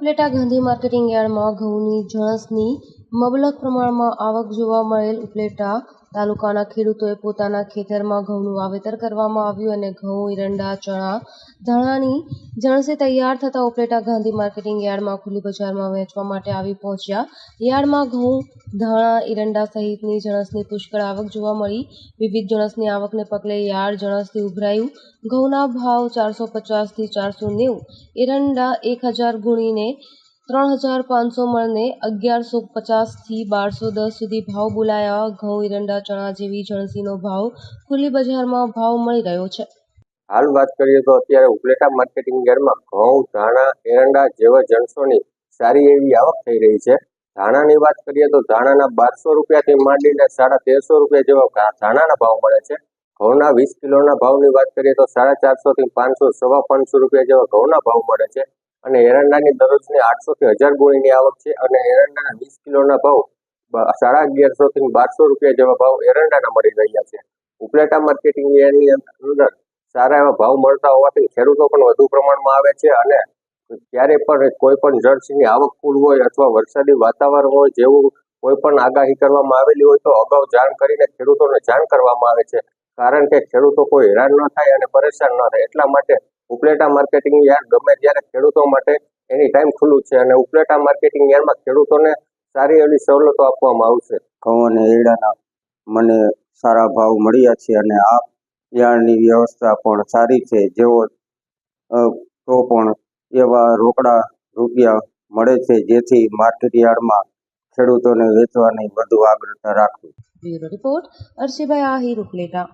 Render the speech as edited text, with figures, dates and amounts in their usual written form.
Upleta Gandhi marketing યાર્ડમાં ઘઉંની જણસની મબલક પ્રમાણમાં આવક જોવા મળેલ. ઉપલેટા તાલુકાના ખેડૂતોએ પોતાના ખેતરમાં ઘઉંનું વાવેતર કરવામાં આવ્યું અને ઘઉં, એરંડા, ચણા, ધાણાની જણસે તૈયાર થતા ઉપલેટા ગાંધી માર્કેટિંગ યાર્ડમાં ખુલ્લી બજારમાં વેચવા માટે આવી પહોંચ્યા. યાર્ડમાં ઘઉં, ધાણા, એરંડા સહિતની જણસની પુષ્કળ આવક જોવા મળી. વિવિધ જણસની આવકને પગલે યાર્ડ જણસથી ઉભરાયું. ઘઉંના ભાવ 450 થી 490, એરંડા 1000 ગુણીને 3500 મળને 1150 થી 1210 સુધી ભાવ બોલાયા. ઘઉં, એરંડા, ચણા જેવી જણસીનો ભાવ ખુલ્લી બજારમાં ભાવ મળી રહ્યો છે. હાલ વાત કરીએ તો અત્યારે ઉપલેટા માર્કેટિંગ યાર્ડમાં ઘઉં, ધાણા, એરંડા જેવા જણસોની સારી એવી આવક થઈ રહી છે. ધાણાની વાત કરીએ તો ધાણાના 1200 રૂપિયાથી માંડીને 1350 રૂપિયા જેવા ધાણાના ભાવ મળે છે. ઘઉંના 20 કિલોના ભાવની વાત કરીએ તો 450 થી 500, 550 રૂપિયા જેવા ઘઉંના ભાવ મળે છે. અને એરંડાની દરરોજની 800 થી 1000 ગુણીની આવક છે. અને એરંડાના 20 કિલોના ભાવ 1150 થી 1200 રૂપિયા જેવા ભાવ એરંડાના મળી રહ્યા છે. ઉપલેટા માર્કેટિંગ યાર્ડની અંદર સારા એવા ભાવ મળતા હોવાથી ખેડૂતો પણ વધુ પ્રમાણમાં આવે છે. અને ક્યારે પણ કોઈ પણ જણસીની આવક ફૂલ હોય અથવા વરસાદી વાતાવરણ હોય જેવું કોઈ પણ આગાહી કરવામાં આવેલી હોય તો અગાઉ જાણ કરીને ખેડૂતોને જાણ કરવામાં આવે છે. કારણ કે ખેડૂતો કોઈ હેરાન ન થાય અને પરેશાન ન થાય એટલા માટે ઉપલેટા માર્કેટિંગ યાર્ડ ગમે ત્યારે ખેડૂતો માટે એની ટાઈમ ખુલ્લું છે. અને ઉપલેટા માર્કેટિંગ યાર્ડમાં ખેડૂતોને સારી એવી સવલતો આપવામાં આવશે. ઘઉં અને એરંડાના મને સારા ભાવ મળ્યા છે અને આ યાર્ડની વ્યવસ્થા પણ સારી છે. જેવો તો પણ એવા રોકડા રૂપિયા મળે છે જેથી માર્કેટ યાર્ડમાં ખેડૂતોને વેચવાની વધુ આગ્રતા રાખવી. Bureau report, Arshibhai Ahir, Upleta.